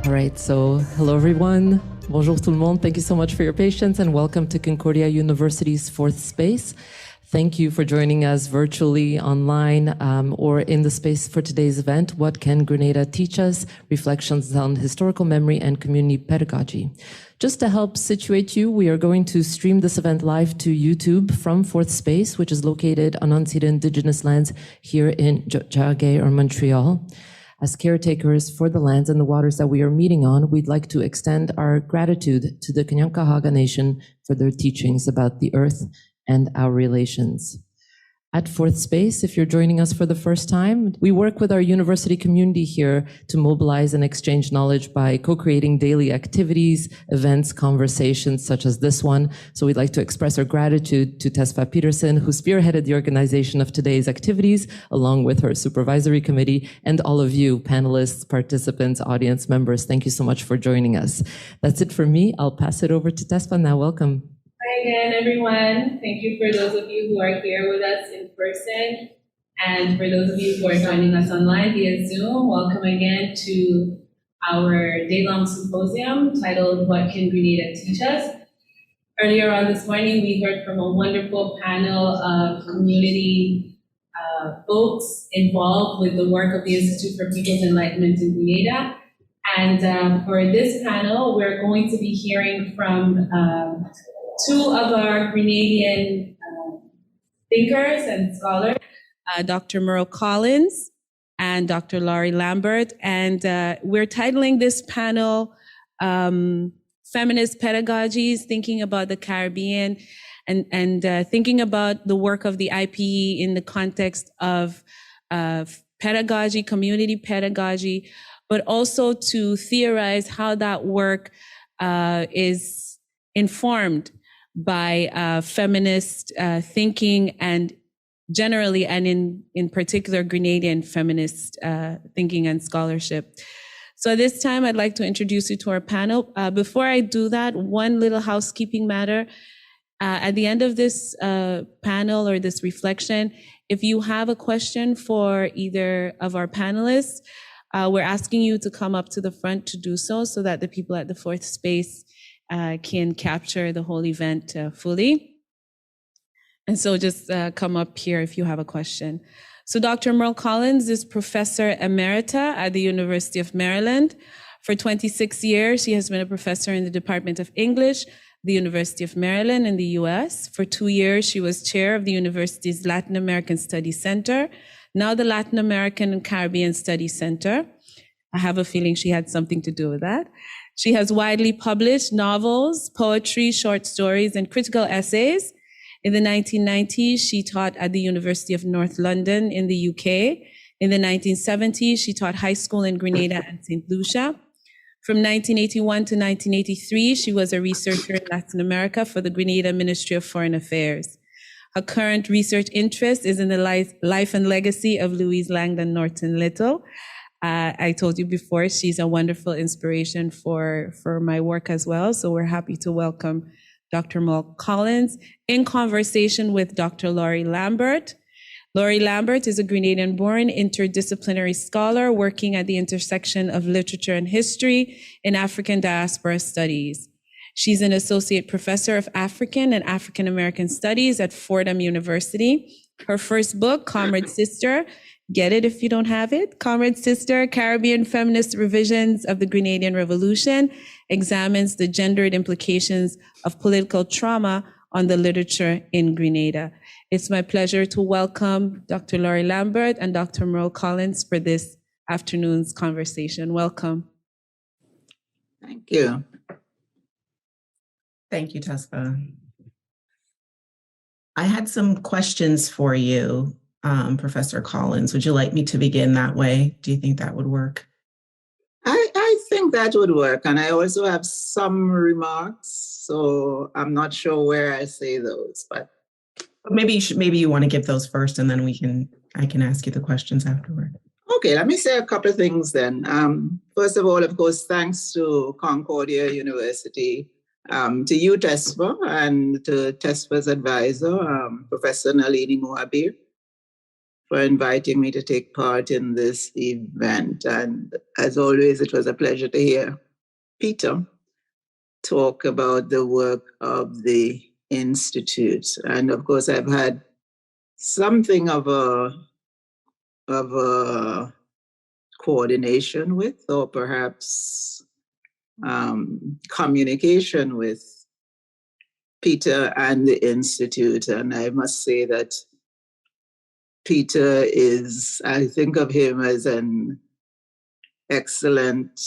All right, so hello everyone. Bonjour tout le monde. Thank you so much for your patience and welcome to Concordia University's fourth space. Thank you for joining us virtually, online, or in the space for today's event, What Can Grenada Teach Us? Reflections on Historical Memory and Community Pedagogy. Just to help situate you, we are going to stream this event live to YouTube from Fourth Space, which is located on unceded Indigenous lands here in Jagay or Montreal. As caretakers for the lands and the waters that we are meeting on, we'd like to extend our gratitude to the Kanyankahawga Nation for their teachings about the earth and our relations. At Fourth Space, if you're joining us for the first time, we work with our university community here to mobilize and exchange knowledge by co-creating daily activities, events, conversations such as this one. So we'd like to express our gratitude to Tesfa Peterson, who spearheaded the organization of today's activities, along with her supervisory committee, and all of you, panelists, participants, audience members. Thank you so much for joining us. That's it for me. I'll pass it over to Tesfa now. Welcome. Hi again, everyone. Thank you for those of you who are here with us in person, and for those of you who are joining us online via Zoom. Welcome again to our day-long symposium titled What Can Grenada Teach Us? Earlier on this morning, we heard from a wonderful panel of community folks involved with the work of the Institute for People's Enlightenment in Grenada. And for this panel, we're going to be hearing from two of our Grenadian thinkers and scholars, Dr. Merle Collins and Dr. Laurie Lambert. And we're titling this panel Feminist Pedagogies, Thinking About the Caribbean, and thinking about the work of the IPE in the context of pedagogy, community pedagogy, but also to theorize how that work is informed by feminist thinking, and generally, and in particular, Grenadian feminist thinking and scholarship. So at this time, I'd like to introduce you to our panel. Before I do that, one little housekeeping matter. At the end of this panel or this reflection, if you have a question for either of our panelists, we're asking you to come up to the front to do so that the people at the fourth space can capture the whole event fully. And so just come up here if you have a question. So Dr. Merle Collins is Professor Emerita at the University of Maryland. For 26 years, she has been a professor in the Department of English, the University of Maryland in the US. For 2 years, she was chair of the university's Latin American Studies Center, now the Latin American and Caribbean Studies Center. I have a feeling she had something to do with that. She has widely published novels, poetry, short stories, and critical essays. In the 1990s, she taught at the University of North London in the UK. In the 1970s, she taught high school in Grenada and St. Lucia. From 1981 to 1983, she was a researcher in Latin America for the Grenada Ministry of Foreign Affairs. Her current research interest is in the life and legacy of Louise Langdon Norton Little. I told you before, she's a wonderful inspiration for my work as well. So we're happy to welcome Dr. Merle Collins in conversation with Dr. Laurie Lambert. Laurie Lambert is a Grenadian-born interdisciplinary scholar working at the intersection of literature and history in African diaspora studies. She's an associate professor of African and African American studies at Fordham University. Her first book, Comrade Sister, get it if you don't have it, Comrade Sister, Caribbean Feminist Revisions of the Grenadian Revolution, examines the gendered implications of political trauma on the literature in Grenada. It's my pleasure to welcome Dr. Laurie Lambert and Dr. Merle Collins for this afternoon's conversation. Welcome. Thank you. Thank you, Tesfa. I had some questions for you, Professor Collins. Would you like me to begin that way? Do you think that would work? I think that would work. And I also have some remarks, so I'm not sure where I say those, but maybe you want to give those first, and then I can ask you the questions afterward. Okay, let me say a couple of things then. First of all, of course, thanks to Concordia University, to you, Tesfa, and to Tesfa's advisor, Professor Nalini Mohabir. for inviting me to take part in this event. And as always, it was a pleasure to hear Peter talk about the work of the Institute. And of course, I've had something of a coordination with, or perhaps communication with Peter and the Institute. And I must say that Peter is, I think of him as an excellent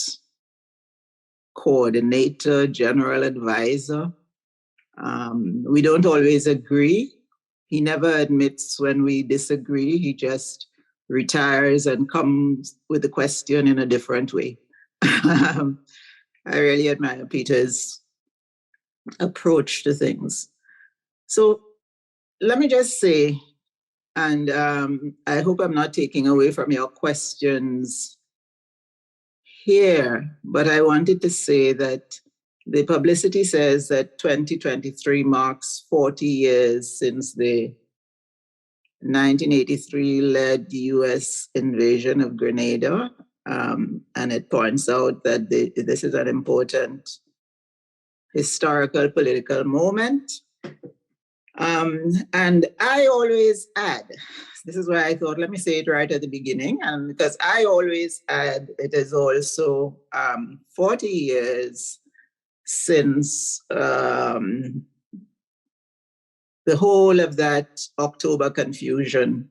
coordinator, general advisor. We don't always agree. He never admits when we disagree. He just retires and comes with the question in a different way. I really admire Peter's approach to things. So let me just say, and I hope I'm not taking away from your questions here, but I wanted to say that the publicity says that 2023 marks 40 years since the 1983 led US invasion of Grenada. And it points out that this is an important historical political moment. And I always add, this is why I thought, let me say it right at the beginning, because I always add, it is also 40 years since the whole of that October confusion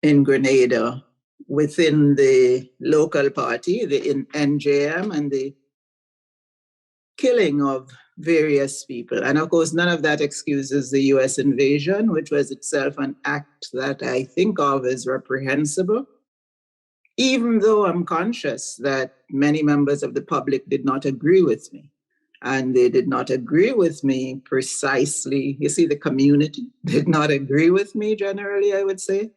in Grenada within the local party, the NJM, and the killing of various people. And of course, none of that excuses the US invasion, which was itself an act that I think of as reprehensible, even though I'm conscious that many members of the public did not agree with me. And they did not agree with me precisely. You see, the community did not agree with me generally, I would say,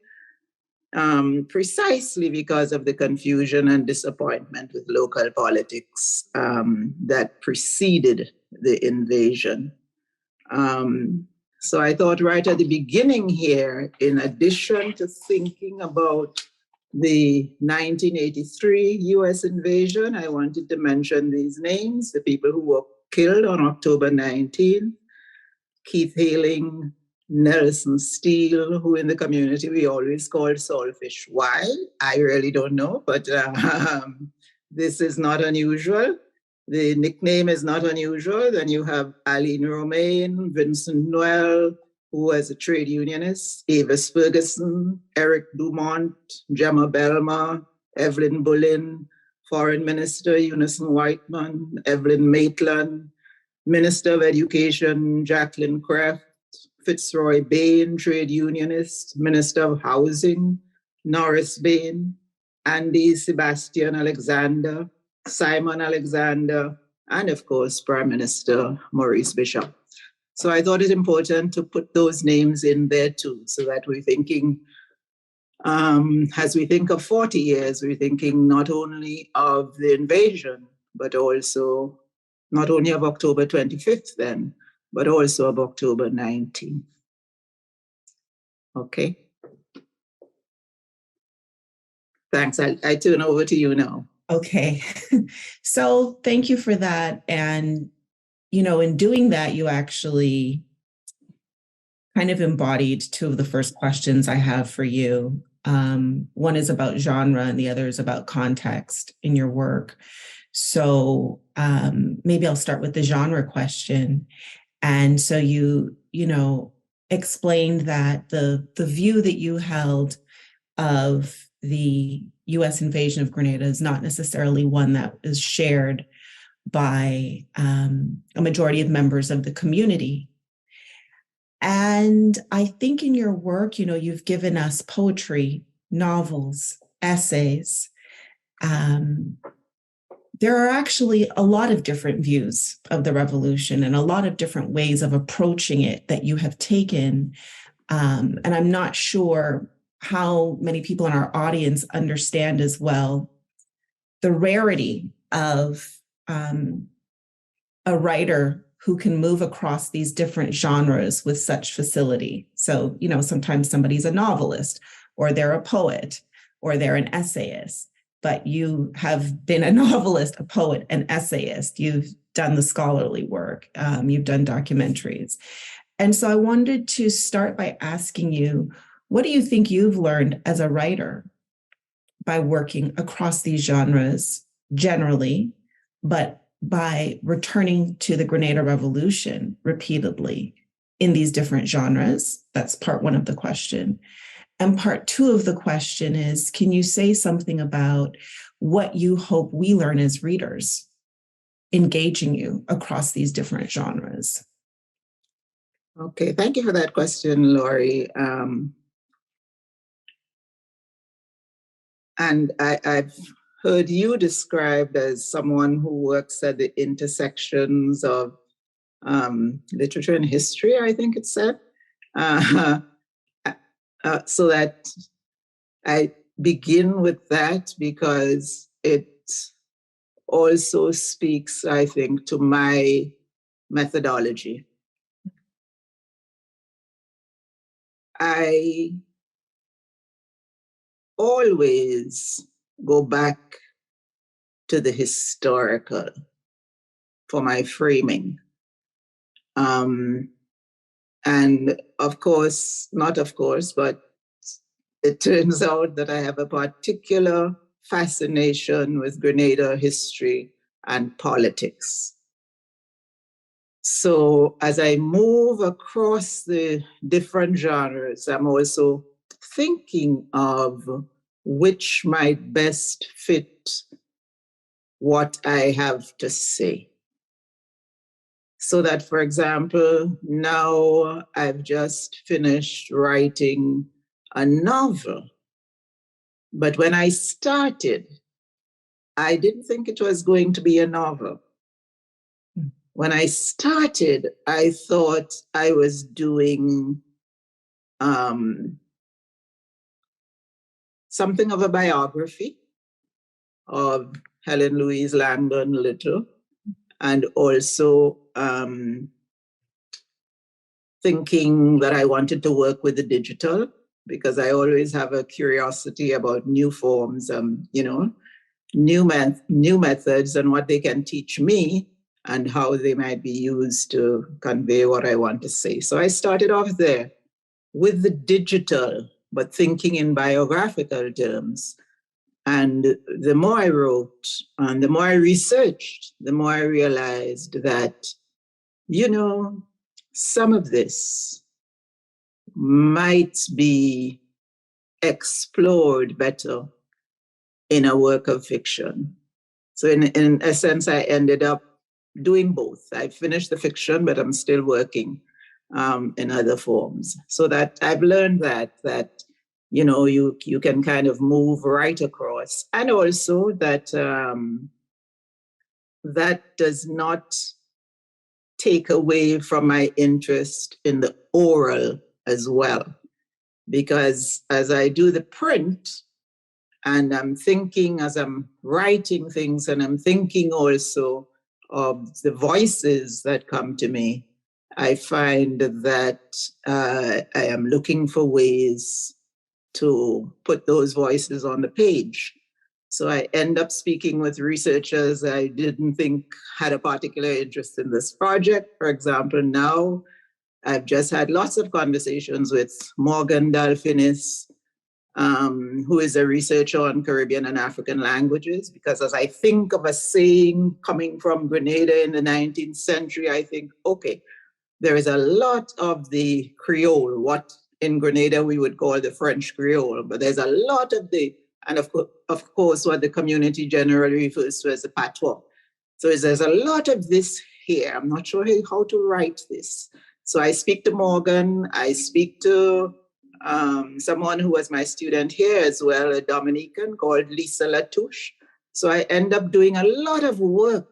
precisely because of the confusion and disappointment with local politics that preceded the invasion. So I thought right at the beginning here, in addition to thinking about the 1983 US invasion, I wanted to mention these names, the people who were killed on October 19th, Keith Haling, Nelson Steele, who in the community we always called Saltfish. Why? I really don't know, but this is not unusual. The nickname is not unusual. Then you have Aline Romaine, Vincent Noel, who was a trade unionist, Avis Ferguson, Eric Dumont, Gemma Belma, Evelyn Bullen, Foreign Minister Unison Whiteman, Evelyn Maitland, Minister of Education Jacqueline Kraft, Fitzroy Bain, trade unionist, Minister of Housing Norris Bain, Andy Sebastian Alexander, Simon Alexander, and of course, Prime Minister Maurice Bishop. So I thought it important to put those names in there too, so that we're thinking, as we think of 40 years, we're thinking not only of the invasion, but also not only of October 25th then, but also of October 19th. Okay. Thanks. I turn over to you now. Okay. So thank you for that. And, you know, in doing that, you actually kind of embodied two of the first questions I have for you. One is about genre and the other is about context in your work. So maybe I'll start with the genre question. And so you explained that the view that you held of the US invasion of Grenada is not necessarily one that is shared by a majority of members of the community. And I think in your work, you know, you've given us poetry, novels, essays. There are actually a lot of different views of the revolution and a lot of different ways of approaching it that you have taken. And I'm not sure how many people in our audience understand as well the rarity of a writer who can move across these different genres with such facility. So, sometimes somebody's a novelist, or they're a poet, or they're an essayist, but you have been a novelist, a poet, an essayist. You've done the scholarly work. You've done documentaries. And so I wanted to start by asking you, what do you think you've learned as a writer by working across these genres generally, but by returning to the Grenada Revolution repeatedly in these different genres? That's part one of the question. And part two of the question is, can you say something about what you hope we learn as readers engaging you across these different genres? Okay, thank you for that question, Laurie. And I've heard you described as someone who works at the intersections of literature and history, I think it said. So that I begin with that because it also speaks, I think, to my methodology. I always go back to the historical for my framing. And of course, not of course, but it turns out that I have a particular fascination with Grenada history and politics. So as I move across the different genres, I'm also thinking of which might best fit what I have to say. So that, for example, now I've just finished writing a novel. But when I started, I didn't think it was going to be a novel. When I started, I thought I was doing something of a biography of Helen Louise Langdon Little, and also thinking that I wanted to work with the digital, because I always have a curiosity about new forms, new methods and what they can teach me and how they might be used to convey what I want to say. So I started off there with the digital, but thinking in biographical terms. And the more I wrote and the more I researched, the more I realized that, some of this might be explored better in a work of fiction. So in essence, I ended up doing both. I finished the fiction, but I'm still working in other forms. So that I've learned that you can kind of move right across. And also that that does not take away from my interest in the oral as well. Because as I do the print, and I'm thinking as I'm writing things, and I'm thinking also of the voices that come to me, I find that I am looking for ways to put those voices on the page. So I end up speaking with researchers I didn't think had a particular interest in this project. For example, now I've just had lots of conversations with Morgan Dalfinis, who is a researcher on Caribbean and African languages, because as I think of a saying coming from Grenada in the 19th century, I think, okay, there is a lot of the Creole, what in Grenada we would call the French Creole, but there's a lot of the, and of course, what the community generally refers to as the patois. So there's a lot of this here. I'm not sure how to write this. So I speak to Morgan, I speak to someone who was my student here as well, a Dominican called Lisa Latouche. So I end up doing a lot of work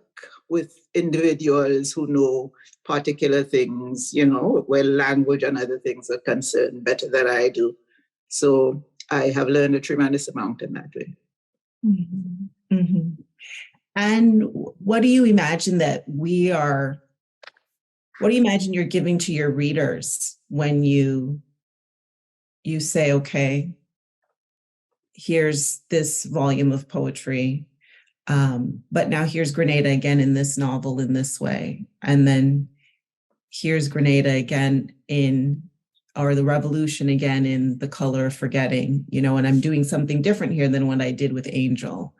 with individuals who know particular things, where language and other things are concerned better than I do. So I have learned a tremendous amount in that way. Mm-hmm. Mm-hmm. And what do you imagine that we are What do you imagine you're giving to your readers when you say, okay, here's this volume of poetry, but now here's Grenada again in this novel in this way, and then here's Grenada again or the revolution again in The Color of Forgetting, and I'm doing something different here than what I did with Angel.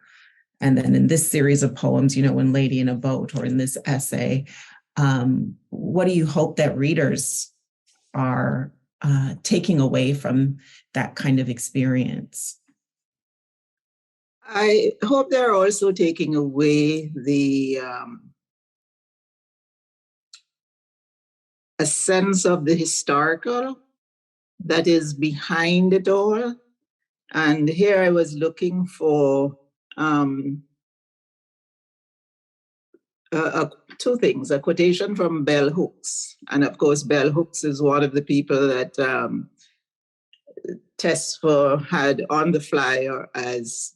And then in this series of poems, when Lady in a Boat, or in this essay, what do you hope that readers are taking away from that kind of experience? I hope they're also taking away a sense of the historical that is behind it all. And here I was looking for two things: a quotation from Bell Hooks. And of course, Bell Hooks is one of the people that Tesfa had on the flyer as,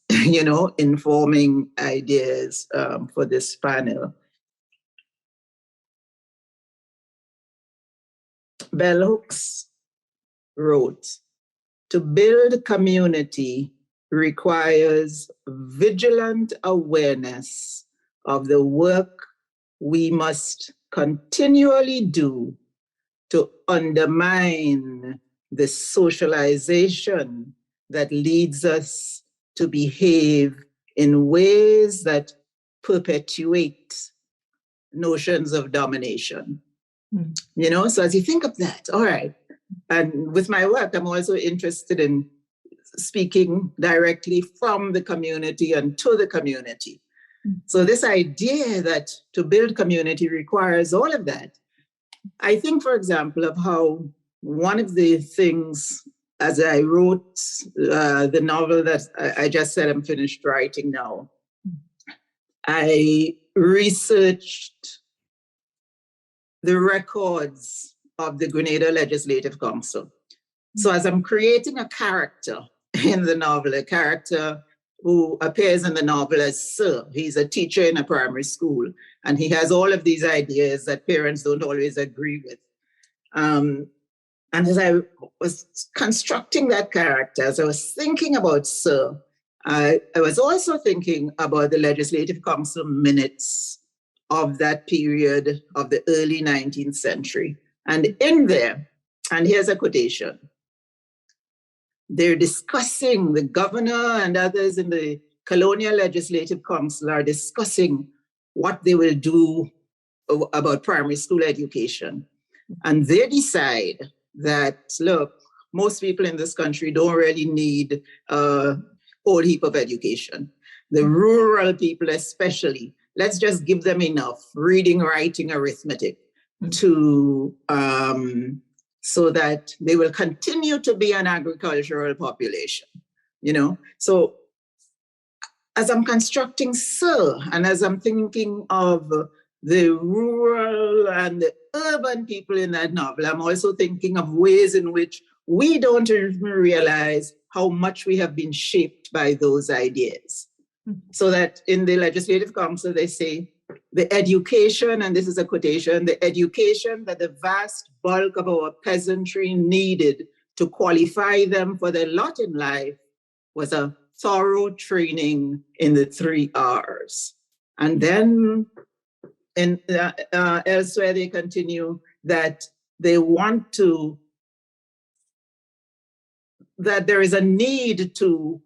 informing ideas for this panel. Bell Hooks wrote, "To build community requires vigilant awareness of the work we must continually do to undermine the socialization that leads us to behave in ways that perpetuate notions of domination." So as you think of that, all right. And with my work, I'm also interested in speaking directly from the community and to the community. So this idea that to build community requires all of that. I think, for example, of how one of the things, as I wrote the novel that I just said I'm finished writing now, I researched the records of the Grenada Legislative Council. So as I'm creating a character in the novel, a character who appears in the novel as Sir, he's a teacher in a primary school, and he has all of these ideas that parents don't always agree with. And as I was constructing that character, as I was thinking about Sir, I was also thinking about the Legislative Council minutes of that period of the early 19th century. And in there, and here's a quotation, they're discussing, the governor and others in the Colonial Legislative Council are discussing what they will do about primary school education. And they decide that, look, most people in this country don't really need a whole heap of education. The rural people especially, let's just give them enough reading, writing, arithmetic to so that they will continue to be an agricultural population, So as I'm constructing Sir, and as I'm thinking of the rural and the urban people in that novel, I'm also thinking of ways in which we don't even realize how much we have been shaped by those ideas. So that in the Legislative Council, they say, the education, and this is a quotation, the education that the vast bulk of our peasantry needed to qualify them for their lot in life was a thorough training in the 3 R's. And then elsewhere they continue that they want to, that there is a need to,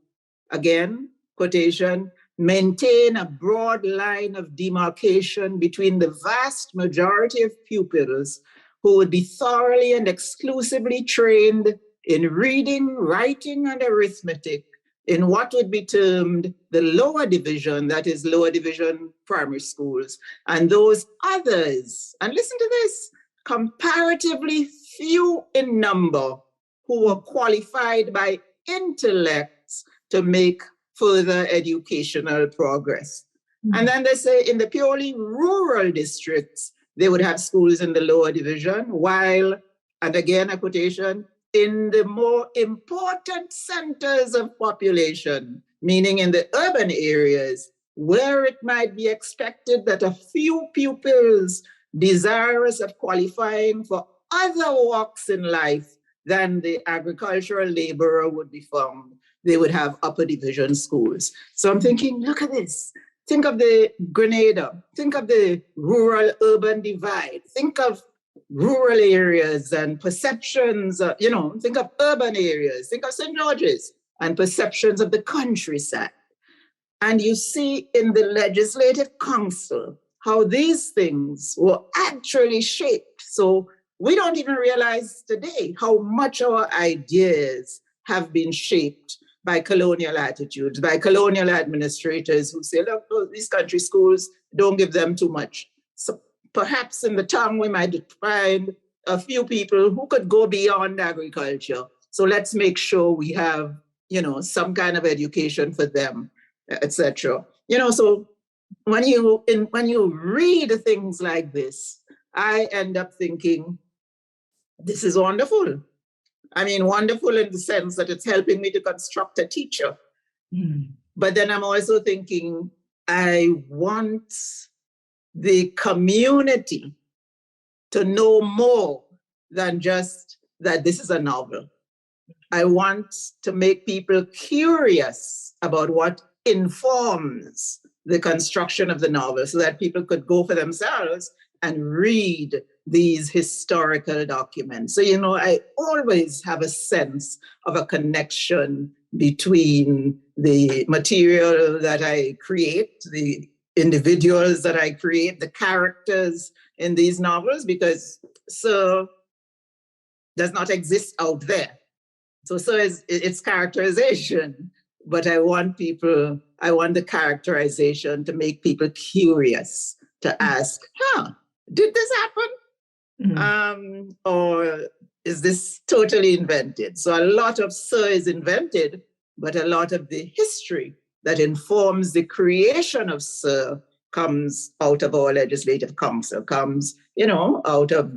again, quotation, maintain a broad line of demarcation between the vast majority of pupils who would be thoroughly and exclusively trained in reading, writing, and arithmetic in what would be termed the lower division, that is lower division primary schools, and those others, and listen to this, comparatively few in number who were qualified by intellects to make further educational progress. And then they say in the purely rural districts, they would have schools in the lower division, while, and again a quotation, in the more important centers of population, meaning in the urban areas, where it might be expected that a few pupils desirous of qualifying for other walks in life than the agricultural laborer would be found. They would have upper division schools. So I'm thinking, look at this. Think of the Grenada. Think of the rural-urban divide. Think of rural areas and perceptions, think of urban areas. Think of St. George's and perceptions of the countryside. And you see in the Legislative Council how these things were actually shaped. So we don't even realize today how much our ideas have been shaped by colonial attitudes, by colonial administrators who say, look, these country schools, don't give them too much. So perhaps in the town we might find a few people who could go beyond agriculture. So let's make sure we have, some kind of education for them, etc. So when you read things like this, I end up thinking, this is wonderful. I mean, wonderful in the sense that it's helping me to construct a teacher. Mm. But then I'm also thinking, I want the community to know more than just that this is a novel. I want to make people curious about what informs the construction of the novel so that people could go for themselves and read these historical documents. So, I always have a sense of a connection between the material that I create, the individuals that I create, the characters in these novels, because Sir does not exist out there. So it's characterization, but I want the characterization to make people curious, to ask, did this happen? Mm-hmm. Or is this totally invented? So a lot of Sir is invented, but a lot of the history that informs the creation of Sir comes out of our Legislative Council, comes, out of,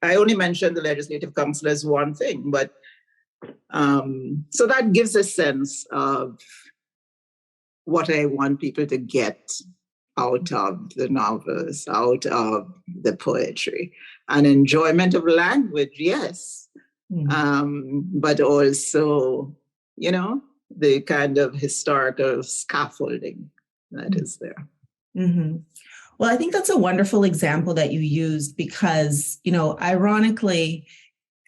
I only mentioned the Legislative Council as one thing, but so that gives a sense of what I want people to get out of the novels, out of the poetry. An enjoyment of language, yes, but also, the kind of historical scaffolding that is there. Mm-hmm. Well, I think that's a wonderful example that you used because, ironically,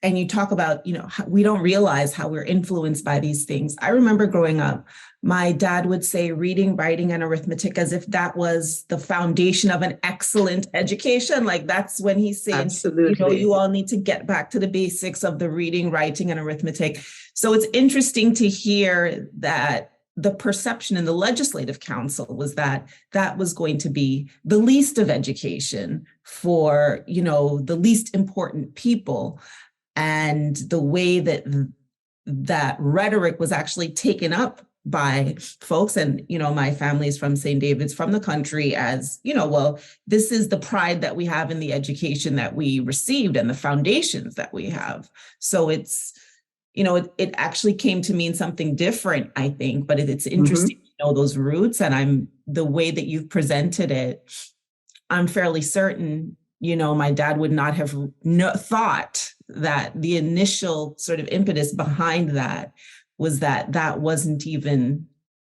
and you talk about, we don't realize how we're influenced by these things. I remember growing up, my dad would say reading, writing, and arithmetic as if that was the foundation of an excellent education. Like that's when he's saying, absolutely, you all need to get back to the basics of the reading, writing, and arithmetic. So it's interesting to hear that the perception in the Legislative Council was that that was going to be the least of education for, the least important people. And the way that rhetoric was actually taken up by folks, and, my family is from St. David's, from the country, as, well, this is the pride that we have in the education that we received and the foundations that we have. So it's, it actually came to mean something different, I think, but it's interesting to know those roots. And the way that you've presented it, I'm fairly certain, my dad would not have thought that the initial sort of impetus behind that was that wasn't even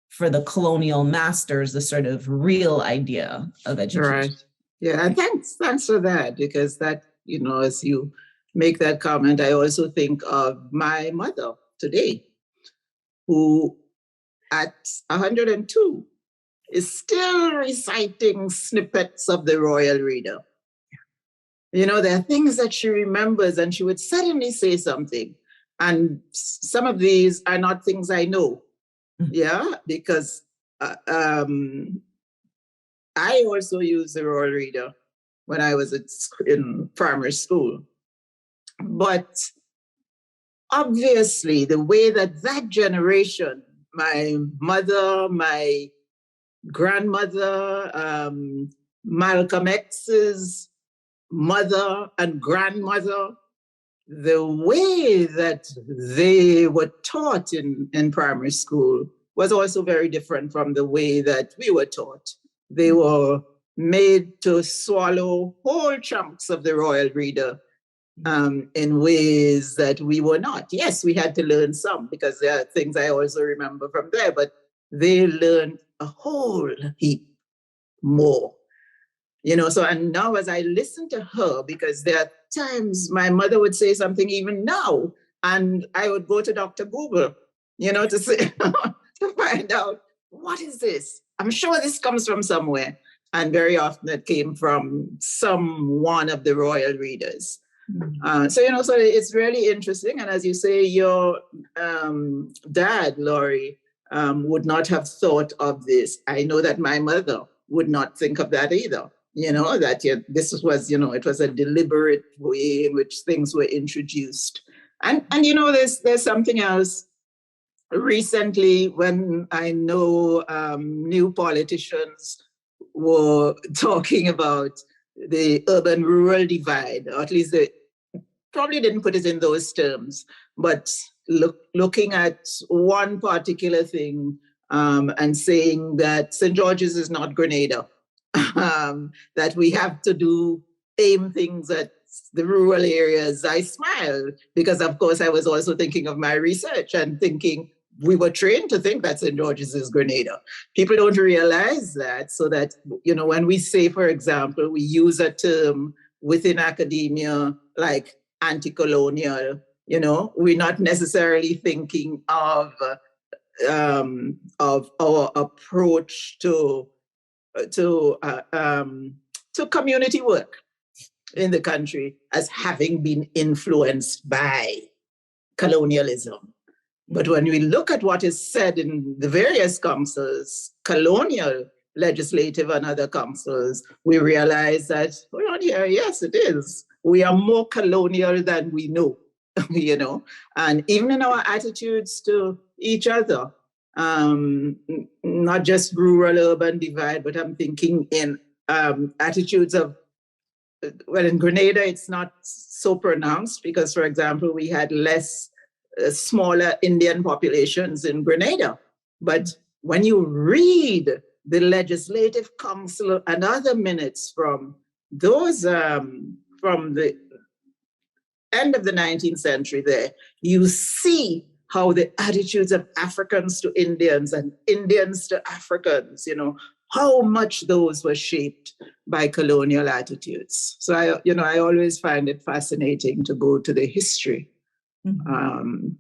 for the colonial masters, the sort of real idea of education. Right. Yeah, and thanks for that, because that, as you make that comment, I also think of my mother today, who at 102 is still reciting snippets of the Royal Reader. There are things that she remembers and she would suddenly say something. And some of these are not things I know. Yeah, because I also used the Royal Reader when I was in primary school. But obviously, the way that generation, my mother, my grandmother, Malcolm X's mother and grandmother, the way that they were taught in primary school was also very different from the way that we were taught. They were made to swallow whole chunks of the royal reader in ways that we were not. Yes, we had to learn some because there are things I also remember from there, but they learned a whole heap more. So, and now as I listen to her, because there are times my mother would say something even now, and I would go to Dr. Google, to say, to find out, what is this? I'm sure this comes from somewhere. And very often it came from one of the royal readers. So it's really interesting. And as you say, your dad, Laurie, would not have thought of this. I know that my mother would not think of that either. That this was, it was a deliberate way in which things were introduced. And there's something else. Recently, when I know new politicians were talking about the urban-rural divide, or at least they probably didn't put it in those terms, but looking at one particular thing and saying that St. George's is not Grenada, that we have to aim things at the rural areas. I smiled because, of course, I was also thinking of my research and thinking we were trained to think that St. George's is Grenada. People don't realize that, so that, when we say, for example, we use a term within academia like anti-colonial, we're not necessarily thinking of our approach to community work in the country as having been influenced by colonialism. But when we look at what is said in the various councils, colonial, legislative, and other councils, we realize that, yes, it is. We are more colonial than we know, and even in our attitudes to each other, not just rural-urban divide, but I'm thinking in attitudes of, in Grenada, it's not so pronounced because, for example, we had less smaller Indian populations in Grenada. But when you read the Legislative Council and other minutes from those, from the end of the 19th century there, you see how the attitudes of Africans to Indians and Indians to Africans, how much those were shaped by colonial attitudes. So I always find it fascinating to go to the history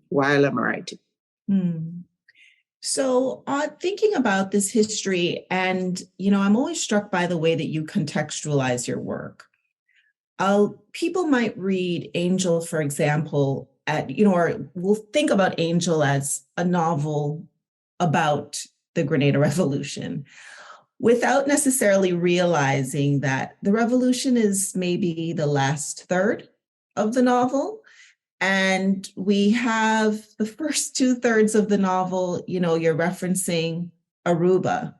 while I'm writing. So thinking about this history, and, I'm always struck by the way that you contextualize your work. People might read Angel, for example, or we'll think about Angel as a novel about the Grenada Revolution, without necessarily realizing that the revolution is maybe the last third of the novel. And we have the first 2/3 of the novel, you're referencing Aruba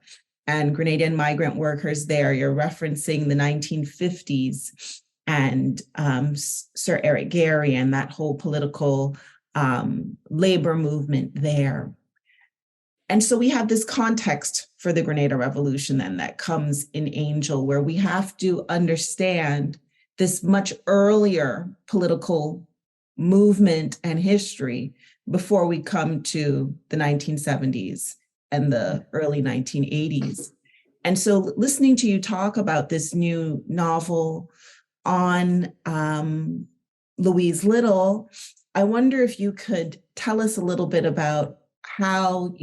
and Grenadian migrant workers there. You're referencing the 1950s and Sir Eric Gary and that whole political labor movement there. And so we have this context for the Grenada Revolution then that comes in Angel, where we have to understand this much earlier political movement and history before we come to the 1970s and the early 1980s. And so listening to you talk about this new novel on Louise Little, I wonder if you could tell us a little bit about how,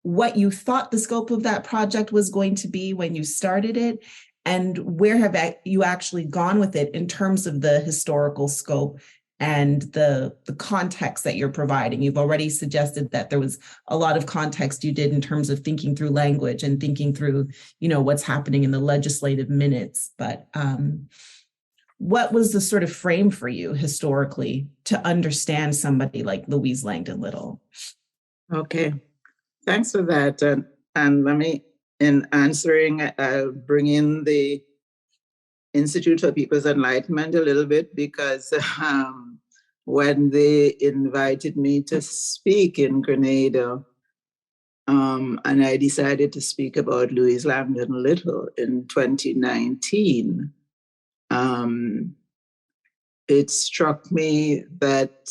what you thought the scope of that project was going to be when you started it, and where have you actually gone with it in terms of the historical scope and the context that you're providing. You've already suggested that there was a lot of context you did in terms of thinking through language and thinking through, what's happening in the legislative minutes. But what was the sort of frame for you historically to understand somebody like Louise Langdon Little? Okay, thanks for that. And let me, in answering, I'll bring in the Institute for People's Enlightenment a little bit, because when they invited me to speak in Grenada, And I decided to speak about Louise Langdon Little in 2019. It struck me that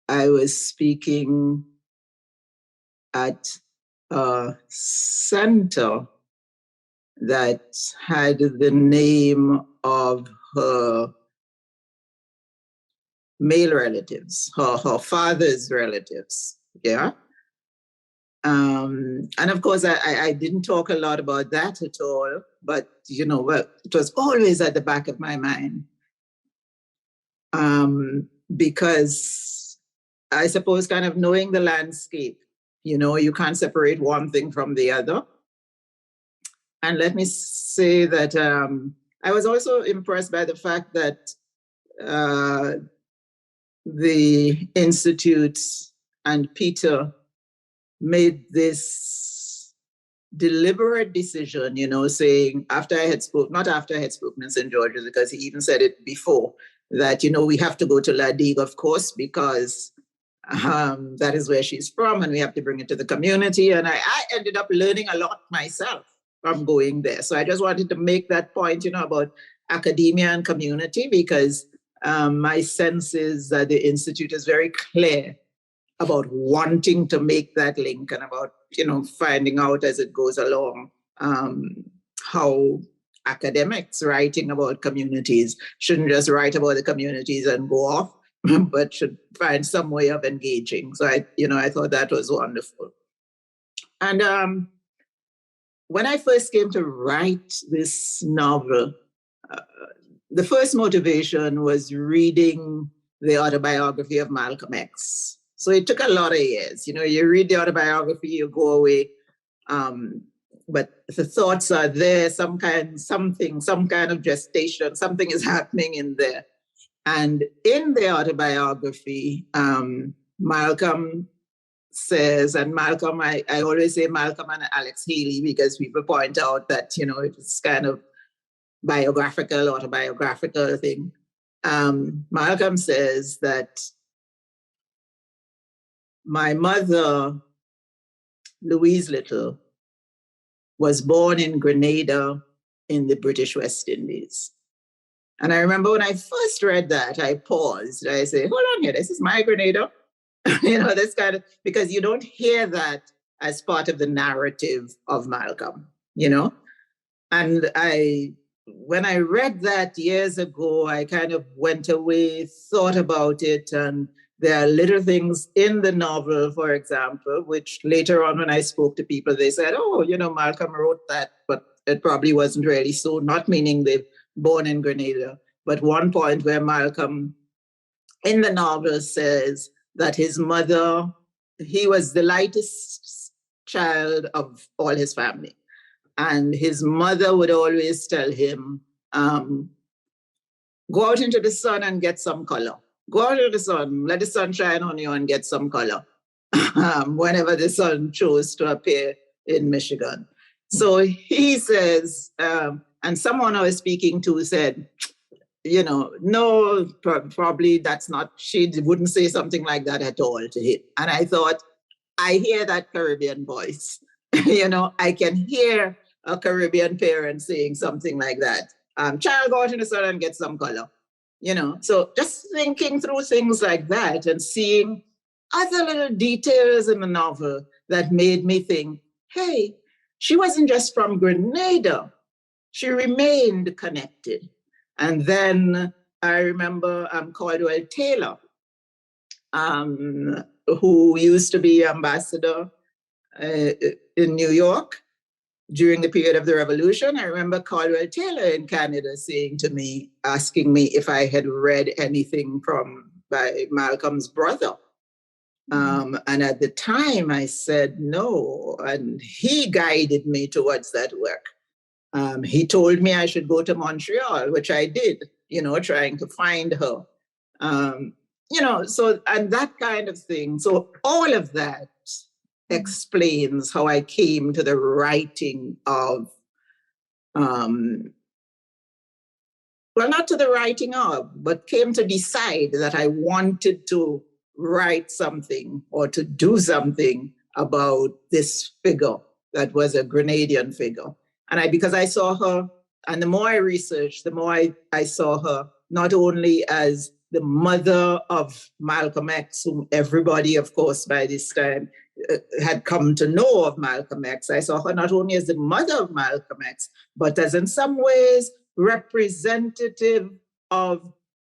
I was speaking at a center that had the name of her male relatives, her father's relatives, yeah? And of course, I didn't talk a lot about that at all, but well, it was always at the back of my mind. Because I suppose kind of knowing the landscape, you can't separate one thing from the other. And let me say that I was also impressed by the fact that the Institute and Peter made this deliberate decision, saying after I had spoken, not after I had spoken in St. George's, because he even said it before, that, we have to go to La Digue, of course, because that is where she's from, and we have to bring it to the community. And I ended up learning a lot myself from going there. So I just wanted to make that point, about academia and community, because my sense is that the Institute is very clear about wanting to make that link and about, finding out as it goes along how academics writing about communities shouldn't just write about the communities and go off, but should find some way of engaging. So I thought that was wonderful. And when I first came to write this novel, the first motivation was reading the autobiography of Malcolm X. So it took a lot of years. You read the autobiography, you go away, but the thoughts are there, some kind of gestation, something is happening in there. And in the autobiography, Malcolm says, and Malcolm, I always say Malcolm and Alex Haley, because people point out that, it's kind of biographical, autobiographical thing. Malcolm says that my mother, Louise Little, was born in Grenada in the British West Indies. And I remember when I first read that, I paused. I said, hold on here, this is my Grenada. This kind of, because you don't hear that as part of the narrative of Malcolm, And when I read that years ago, I kind of went away, thought about it, and there are little things in the novel, for example, which later on when I spoke to people, they said, oh, Malcolm wrote that, but it probably wasn't really so, not meaning they're born in Grenada. But one point where Malcolm in the novel says that his mother, he was the lightest child of all his family. And his mother would always tell him, go out into the sun and get some color. Go out into the sun, let the sun shine on you and get some color. Whenever the sun chose to appear in Michigan. So he says, and someone I was speaking to said, no, probably that's not, she wouldn't say something like that at all to him. And I thought, I hear that Caribbean voice. I can hear a Caribbean parent saying something like that. Child, go out in the sun and get some color. So just thinking through things like that and seeing other little details in the novel that made me think, hey, she wasn't just from Grenada. She remained connected. And then I remember Caldwell Taylor, who used to be ambassador in New York during the period of the revolution. I remember Caldwell Taylor in Canada saying to me, asking me if I had read anything by Malcolm's brother. And at the time I said no, and he guided me towards that work. He told me I should go to Montreal, which I did, trying to find her. So, and that kind of thing. So all of that explains how I came to the writing of, well, not to the writing of, but came to decide that I wanted to write something or to do something about this figure that was a Grenadian figure. And because I saw her, and the more I researched, the more I saw her not only as the mother of Malcolm X, whom everybody, of course, by this time had come to know of Malcolm X. I saw her not only as the mother of Malcolm X, but as in some ways representative of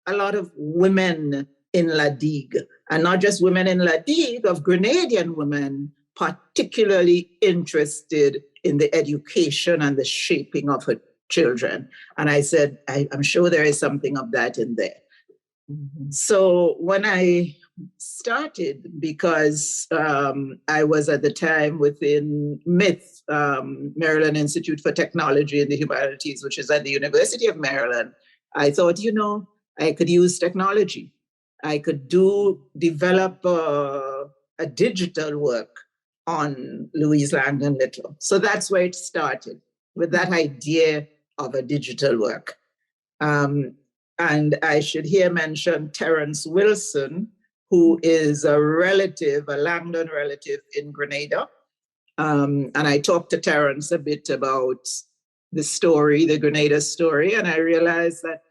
a lot of women in La Digue, and not just women in La Digue, of Grenadian women, particularly interested in the education and the shaping of her children. And I said, I'm sure there is something of that in there. Mm-hmm. So when I started, because I was at the time within MITH, Maryland Institute for Technology and the Humanities, which is at the University of Maryland, I thought, I could use technology. I could develop a digital work on Louise Langdon Little. So that's where it started, with that idea of a digital work. And I should here mention Terence Wilson, who is a Langdon relative in Grenada. And I talked to Terence a bit about the Grenada story, and I realized that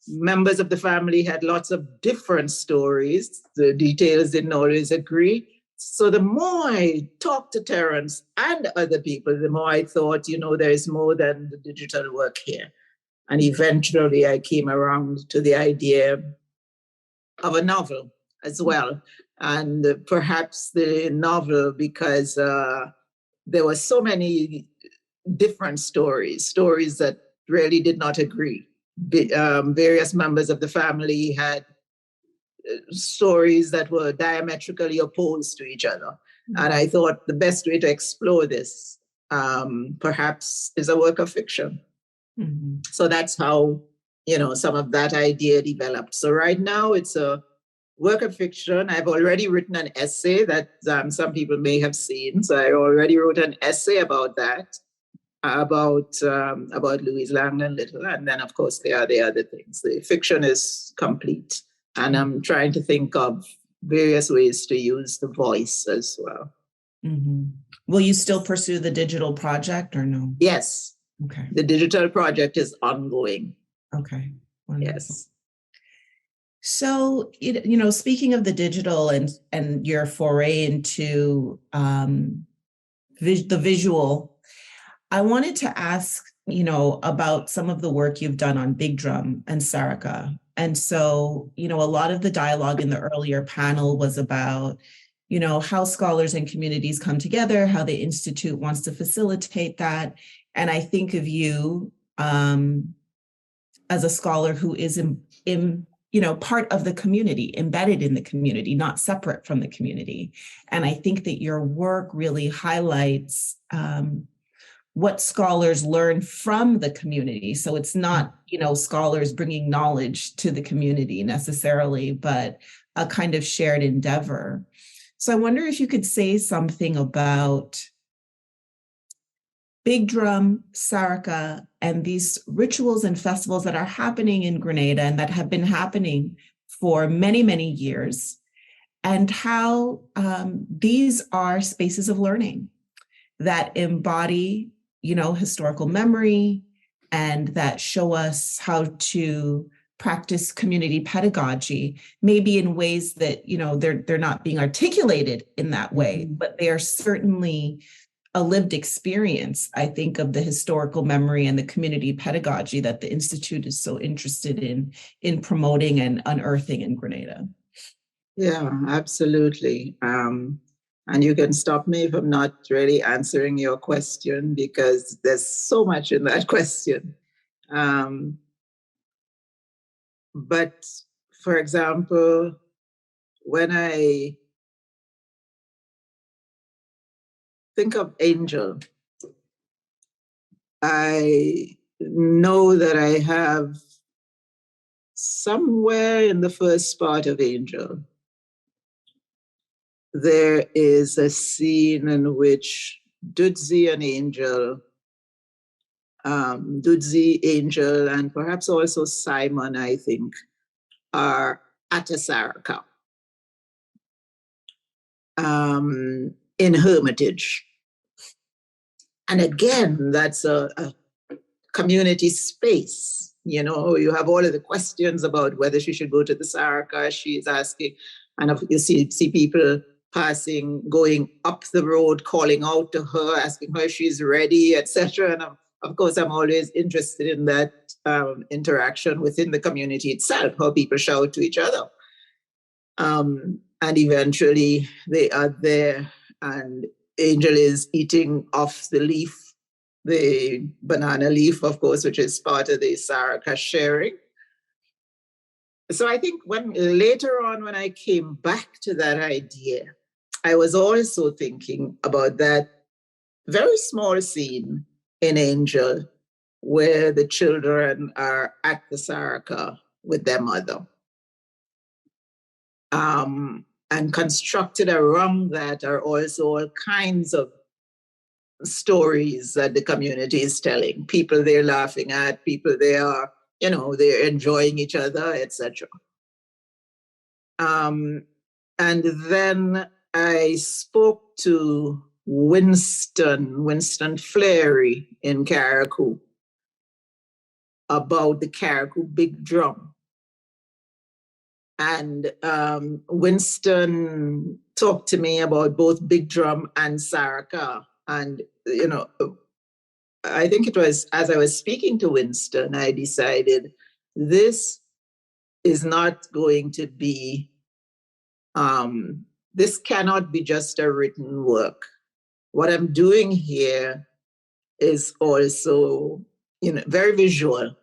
members of the family had lots of different stories. The details didn't always agree. So the more I talked to Terence and other people, the more I thought, there is more than the digital work here. And eventually I came around to the idea of a novel as well. And perhaps the novel, because there were so many different stories that really did not agree. Various members of the family had stories that were diametrically opposed to each other. Mm-hmm. And I thought the best way to explore this perhaps is a work of fiction. Mm-hmm. So that's how, some of that idea developed. So right now it's a work of fiction. I've already written an essay that some people may have seen. So I already wrote an essay about that, about Louise Langdon Little. And then, of course, there are the other things. The fiction is complete. And I'm trying to think of various ways to use the voice as well. Mm-hmm. Will you still pursue the digital project or no? Yes. Okay. The digital project is ongoing. Okay. Wonderful. Yes. So, speaking of the digital and your foray into the visual, I wanted to ask, about some of the work you've done on Big Drum and Sarica. And so, a lot of the dialogue in the earlier panel was about, how scholars and communities come together, how the Institute wants to facilitate that. And I think of you as a scholar who is part of the community, embedded in the community, not separate from the community. And I think that your work really highlights what scholars learn from the community. So it's not, scholars bringing knowledge to the community necessarily, but a kind of shared endeavor. So I wonder if you could say something about Big Drum, Sarica, and these rituals and festivals that are happening in Grenada and that have been happening for many, many years, and how these are spaces of learning that embody, historical memory and that show us how to practice community pedagogy, maybe in ways that, they're not being articulated in that way, but they are certainly a lived experience, I think, of the historical memory and the community pedagogy that the Institute is so interested in promoting and unearthing in Grenada. Yeah, absolutely. And you can stop me if I'm not really answering your question, because there's so much in that question. But for example, when I think of Angel, I know that I have somewhere in the first part of Angel, there is a scene in which Dudzi and Angel, and perhaps also Simon, I think, are at a sarica. in Hermitage. And again, that's a community space. You know, you have all of the questions about whether she should go to the sarica. She's asking, and you see people passing, going up the road, calling out to her, asking her if she's ready, etc. And of course, I'm always interested in that interaction within the community itself, how people shout to each other. And eventually they are there, and Angel is eating off the leaf, the banana leaf, of course, which is part of the sarica sharing. So I think later on, when I came back to that idea, I was also thinking about that very small scene in Angel where the children are at the sarica with their mother. And constructed around that are also all kinds of stories that the community is telling. People they're laughing at, people they are, they're enjoying each other, etc. And then I spoke to Winston Freire in Carriacou about the Carriacou big drum. And Winston talked to me about both big drum and sarica. And, I think it was as I was speaking to Winston, I decided this is not going to be, this cannot be just a written work. What I'm doing here is also, very visual,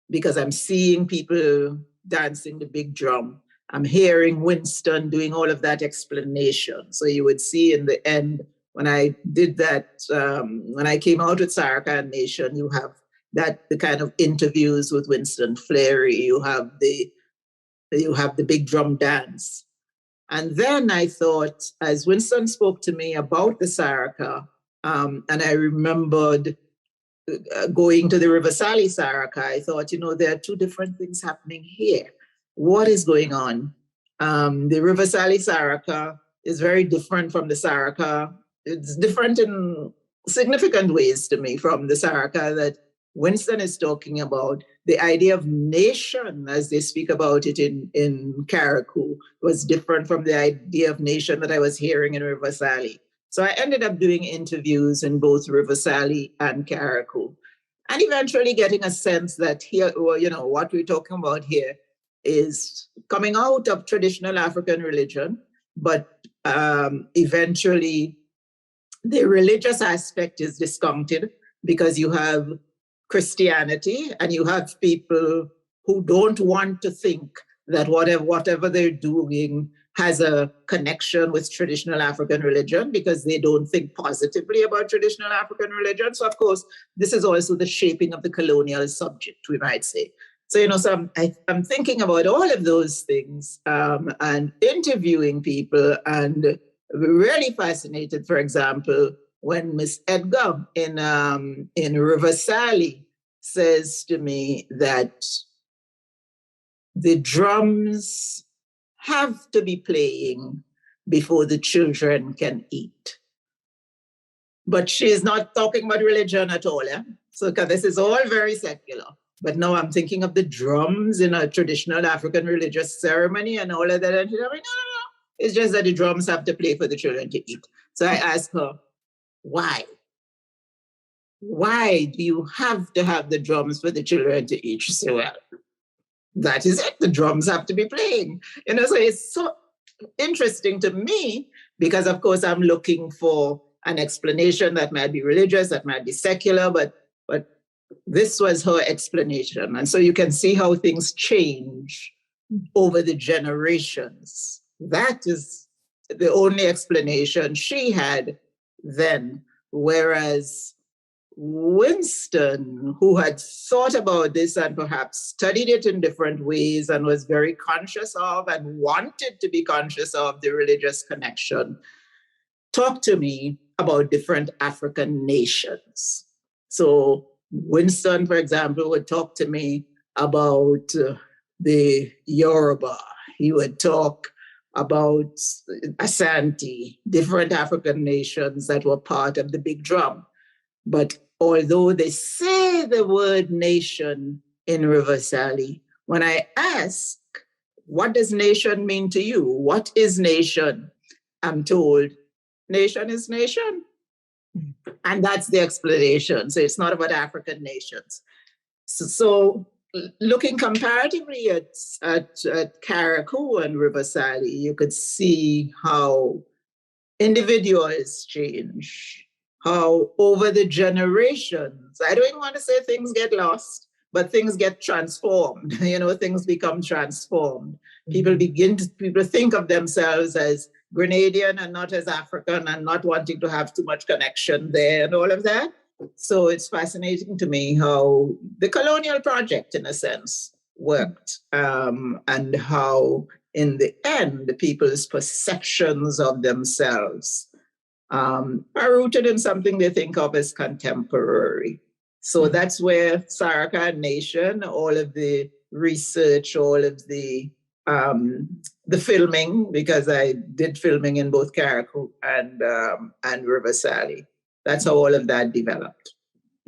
because I'm seeing people dancing the big drum. I'm hearing Winston doing all of that explanation. So you would see in the end, when I did that, when I came out with Sarica and Nation, you have the kind of interviews with Winston Freire. You have the big drum dance. And then I thought, as Winston spoke to me about the Sarica, and I remembered going to the River Sally Sarica, I thought, there are two different things happening here. What is going on? The River Sally Sarica is very different from the Sarica. It's different in significant ways to me from the Sarica that Winston is talking about. The idea of nation, as they speak about it in Carriacou, was different from the idea of nation that I was hearing in River Sally. So I ended up doing interviews in both River Sally and Carriacou, and eventually getting a sense that here, what we're talking about here is coming out of traditional African religion, but eventually the religious aspect is discounted because you have Christianity and you have people who don't want to think that whatever they're doing has a connection with traditional African religion because they don't think positively about traditional African religion. So, of course, this is also the shaping of the colonial subject, we might say. So, so I'm thinking about all of those things and interviewing people, and really fascinated, for example, when Miss Edgar in River Sally says to me that the drums have to be playing before the children can eat. But she is not talking about religion at all. Yeah? So because this is all very secular. But now I'm thinking of the drums in a traditional African religious ceremony and all of that. And she's like, no. It's just that the drums have to play for the children to eat. So I asked her, why? Why do you have to have the drums for the children to eat? She said, well, that is it. The drums have to be playing. So it's so interesting to me because, of course, I'm looking for an explanation that might be religious, that might be secular, but this was her explanation. And so you can see how things change over the generations. That is the only explanation she had then, whereas Winston, who had thought about this and perhaps studied it in different ways and was very conscious of and wanted to be conscious of the religious connection, talked to me about different African nations. So Winston, for example, would talk to me about the Yoruba. He would talk about Asante, different African nations that were part of the big drum. But although they say the word nation in River Sally, when I ask, what does nation mean to you? What is nation? I'm told, nation is nation. And that's the explanation. So it's not about African nations. So looking comparatively at Carriacou and River Sally, you could see how individuals change, how over the generations, I don't even want to say things get lost, but things get transformed. Things become transformed. People think of themselves as Grenadian and not as African, and not wanting to have too much connection there and all of that. So it's fascinating to me how the colonial project, in a sense, worked, and how, in the end, people's perceptions of themselves are rooted in something they think of as contemporary. So that's where Sarica and Nation, all of the research, all of the filming, because I did filming in both Carriacou and River Sally. That's how all of that developed.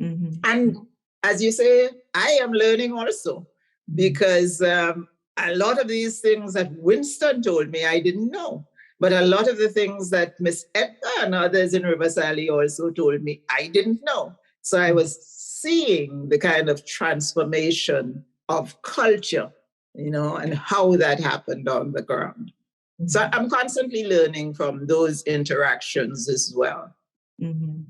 Mm-hmm. And as you say, I am learning also, because a lot of these things that Winston told me, I didn't know. But a lot of the things that Miss Edna and others in River Sally also told me, I didn't know. So I was seeing the kind of transformation of culture, and how that happened on the ground. Mm-hmm. So I'm constantly learning from those interactions as well. Mm-hmm.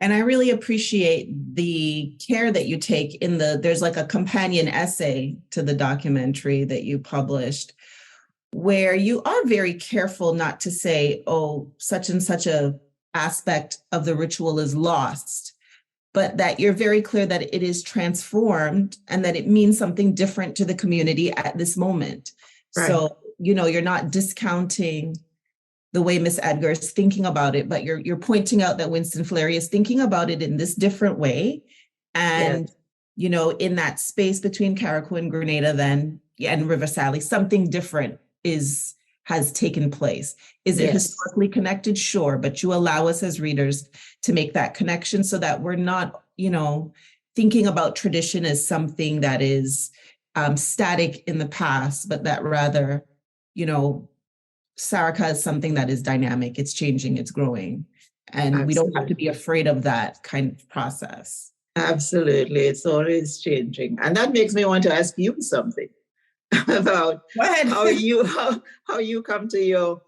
And I really appreciate the care that you take there's like a companion essay to the documentary that you published, where you are very careful not to say, oh, such and such a aspect of the ritual is lost, but that you're very clear that it is transformed and that it means something different to the community at this moment. Right. So, you're not discounting the way Miss Edgar is thinking about it, but you're pointing out that Winston Freire is thinking about it in this different way. And, yes, in that space between Carriacou and Grenada and River Sally, something different has taken place. Is it historically connected? Sure. But you allow us as readers to make that connection so that we're not, thinking about tradition as something that is static in the past, but that rather, Sarica is something that is dynamic. It's changing, it's growing. And Absolutely. We don't have to be afraid of that kind of process. Absolutely. It's always changing. And that makes me want to ask you something about how you come to your,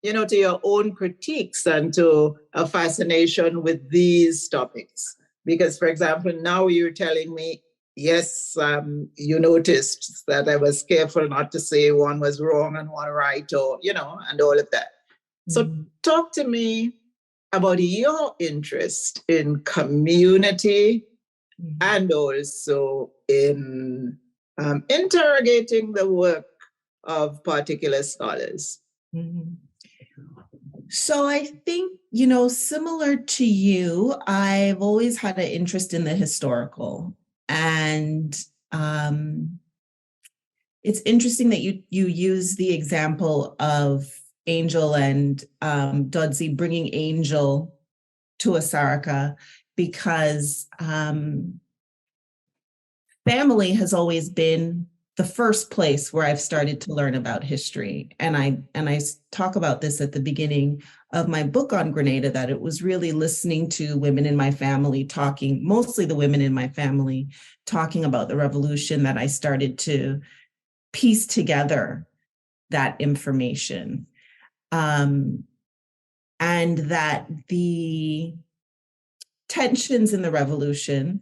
to your own critiques and to a fascination with these topics. Because, for example, now you're telling me, yes, you noticed that I was careful not to say one was wrong and one right, or, and all of that. So talk to me about your interest in community and also in interrogating the work of particular scholars. Mm-hmm. So I think, similar to you, I've always had an interest in the historical. And it's interesting that you use the example of Angel and Doddsy bringing Angel to a Sarica, because family has always been the first place where I've started to learn about history. And I talk about this at the beginning of my book on Grenada, that it was really listening to women in my family talking, mostly the women in my family, talking about the revolution, that I started to piece together that information. And that the tensions in the revolution,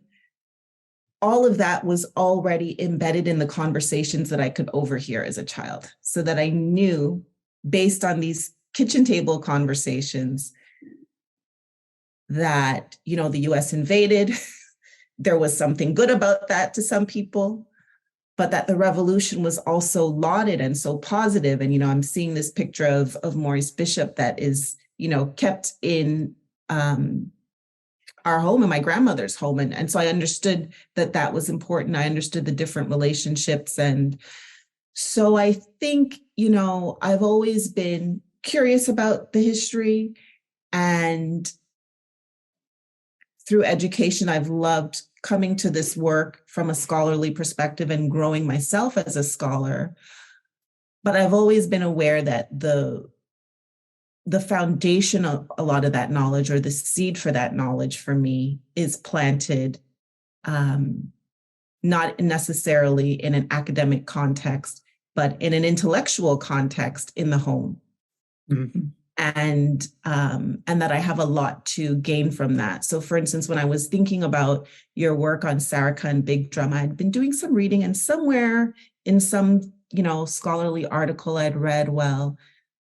all of that was already embedded in the conversations that I could overhear as a child, so that I knew, based on these kitchen table conversations, that, the US invaded, there was something good about that to some people, but that the revolution was also lauded and so positive. And, I'm seeing this picture of Maurice Bishop that is, kept in our home, and my grandmother's home. And so I understood that was important. I understood the different relationships. And So I think, I've always been curious about the history, and through education, I've loved coming to this work from a scholarly perspective and growing myself as a scholar. But I've always been aware that the foundation of a lot of that knowledge, or the seed for that knowledge for me, is planted not necessarily in an academic context, but in an intellectual context in the home. Mm-hmm. And that I have a lot to gain from that. So for instance, when I was thinking about your work on sarica and big drum, I'd been doing some reading, and somewhere in some, scholarly article I'd read,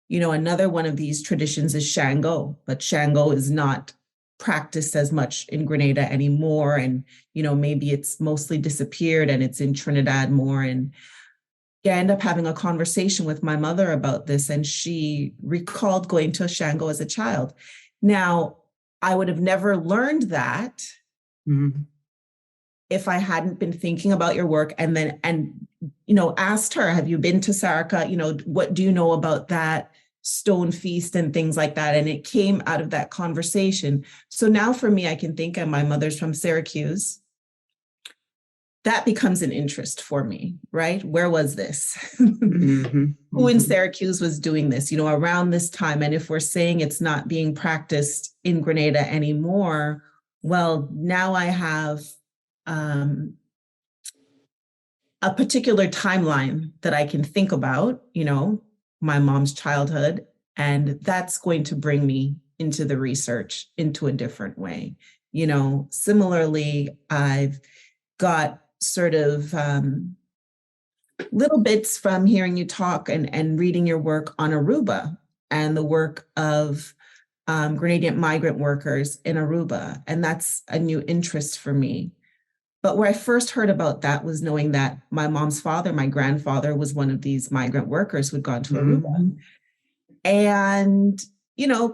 another one of these traditions is Shango, but Shango is not practiced as much in Grenada anymore. And, maybe it's mostly disappeared and it's in Trinidad more. And I ended up having a conversation with my mother about this, and she recalled going to Shango as a child. Now, I would have never learned that if I hadn't been thinking about your work and asked her, have you been to Sarica? What do you know about that stone feast and things like that? And it came out of that conversation. So now for me, I can think, and my mother's from Syracuse. That becomes an interest for me, right? Where was this? Who in Syracuse was doing this, around this time? And if we're saying it's not being practiced in Grenada anymore, well, now I have a particular timeline that I can think about, my mom's childhood, and that's going to bring me into the research into a different way. Similarly, I've got sort of little bits from hearing you talk and reading your work on Aruba and the work of Grenadian migrant workers in Aruba. And that's a new interest for me. But where I first heard about that was knowing that my mom's father, my grandfather, was one of these migrant workers who'd gone to Aruba. And,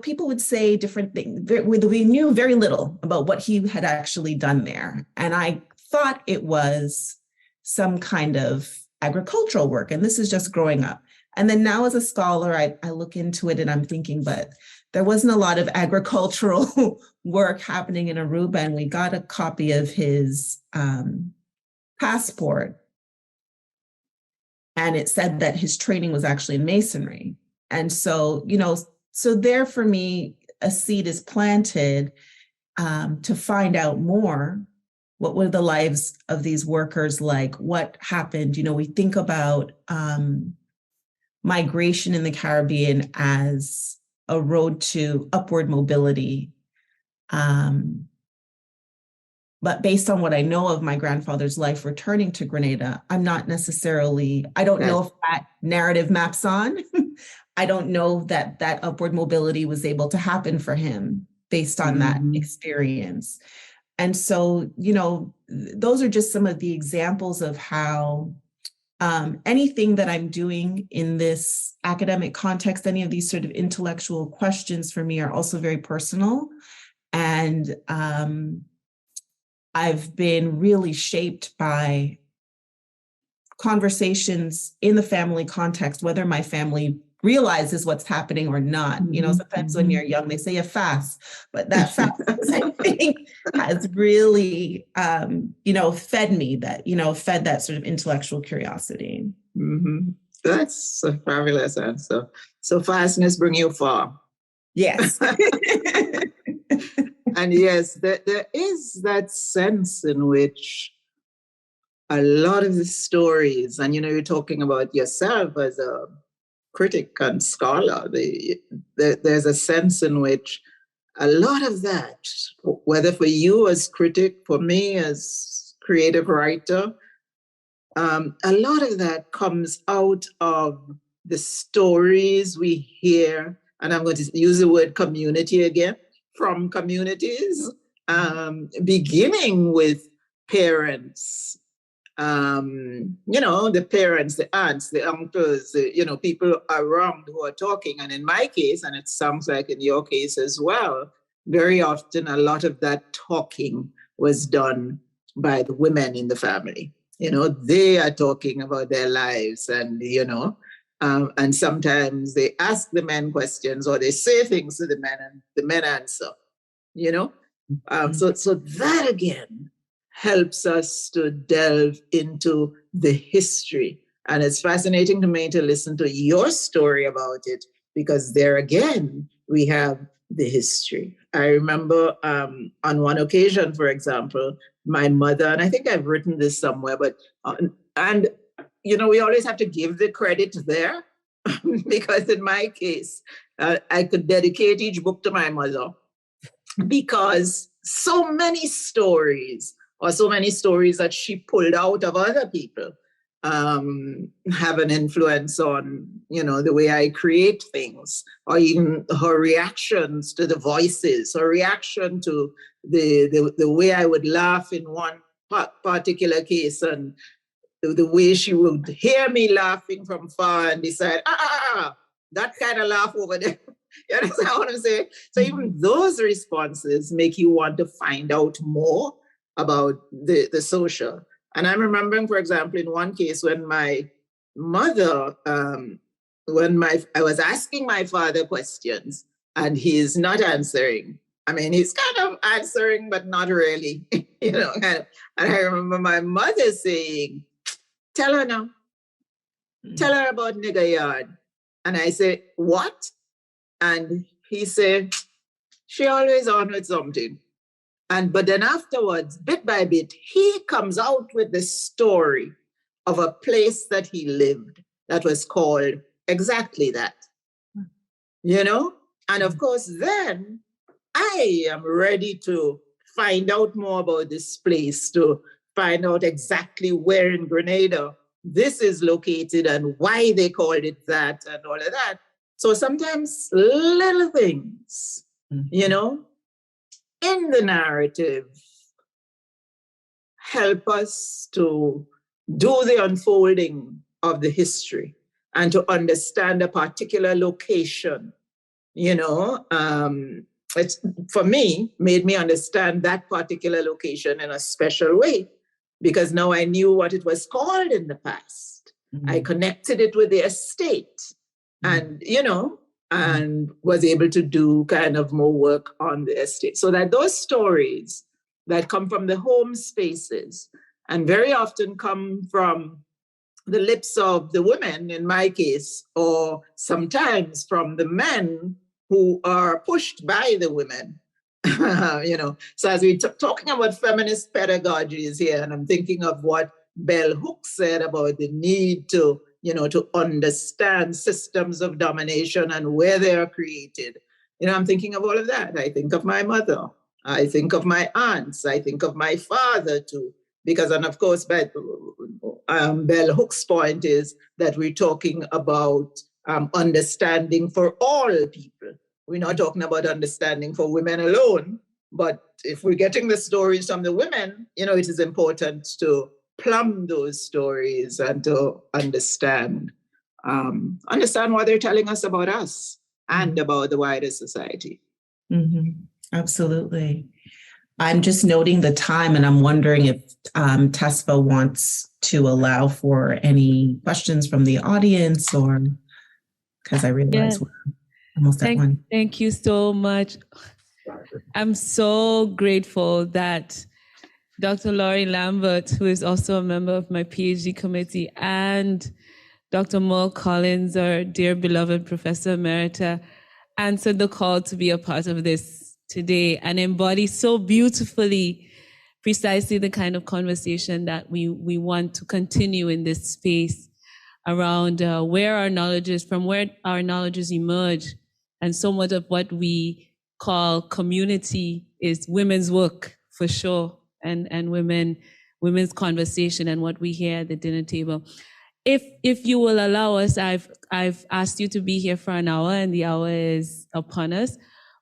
people would say different things. We knew very little about what he had actually done there. And I thought it was some kind of agricultural work. And this is just growing up. And then now as a scholar, I look into it and I'm thinking, but there wasn't a lot of agricultural work happening in Aruba. And we got a copy of his passport. And it said that his training was actually in masonry. And so, so there for me, a seed is planted to find out more. What were the lives of these workers like? What happened? We think about migration in the Caribbean as a road to upward mobility. But based on what I know of my grandfather's life returning to Grenada, I don't know if that narrative maps on. I don't know that upward mobility was able to happen for him based on that experience. And so, those are just some of the examples of how anything that I'm doing in this academic context, any of these sort of intellectual questions for me are also very personal. And I've been really shaped by conversations in the family context, whether my family realizes what's happening or not. Sometimes when you're young, they say a fast, but that fast, I think, has really, fed me fed that sort of intellectual curiosity. That's a fabulous answer. So fastness bring you far. Yes. And yes, there is that sense in which a lot of the stories, and you're talking about yourself as a critic and scholar, there's a sense in which a lot of that, whether for you as critic, for me as creative writer, a lot of that comes out of the stories we hear, and I'm going to use the word community again, from communities, beginning with parents, the parents, the aunts, the uncles, people around who are talking. And in my case, and it sounds like in your case as well, very often a lot of that talking was done by the women in the family. they are talking about their lives and, and sometimes they ask the men questions or they say things to the men and the men answer, So that again helps us to delve into the history. And it's fascinating to me to listen to your story about it, because there again, we have the history. I remember on one occasion, for example, my mother, and I think I've written this somewhere, but, we always have to give the credit there, because in my case, I could dedicate each book to my mother, because so many stories that she pulled out of other people have an influence on, the way I create things, or even her reactions to the voices, her reaction to the way I would laugh in one particular case, and the way she would hear me laughing from far and decide, that kind of laugh over there. You understand what I'm saying? So even those responses make you want to find out more about the social. And I'm remembering, for example, in one case when my mother, I was asking my father questions and he's not answering. I mean, he's kind of answering, but not really, And I remember my mother saying, "Tell her now. Tell her about nigger yard." And I said, "What?" And he said, "She always on with something." But then afterwards, bit by bit, he comes out with the story of a place that he lived that was called exactly that, And of course, then I am ready to find out more about this place, to find out exactly where in Grenada this is located and why they called it that and all of that. So sometimes little things, in the narrative help us to do the unfolding of the history and to understand a particular location, It's, for me, made me understand that particular location in a special way, because now I knew what it was called in the past. I connected it with the estate and, and was able to do kind of more work on the estate. So that those stories that come from the home spaces and very often come from the lips of the women, in my case, or sometimes from the men who are pushed by the women, So as we're talking about feminist pedagogies here, and I'm thinking of what Bell Hooks said about the need to, to understand systems of domination and where they are created. I'm thinking of all of that. I think of my mother. I think of my aunts. I think of my father too. Because, and of course, Bell Hooks' point is that we're talking about understanding for all people. We're not talking about understanding for women alone, but if we're getting the stories from the women, it is important to plumb those stories and to understand what they're telling us about us and about the wider society. Absolutely. I'm just noting the time, and I'm wondering if Tesfa wants to allow for any questions from the audience, or because I realize we're almost at one. Thank you so much. I'm so grateful that Dr. Laurie Lambert, who is also a member of my PhD committee, and Dr. Merle Collins, our dear beloved Professor Emerita, answered the call to be a part of this today and embody so beautifully precisely the kind of conversation that we want to continue in this space around where our knowledges emerge. And so much of what we call community is women's work, for sure, and women's conversation and what we hear at the dinner table. If you will allow us, I've asked you to be here for an hour, and the hour is upon us.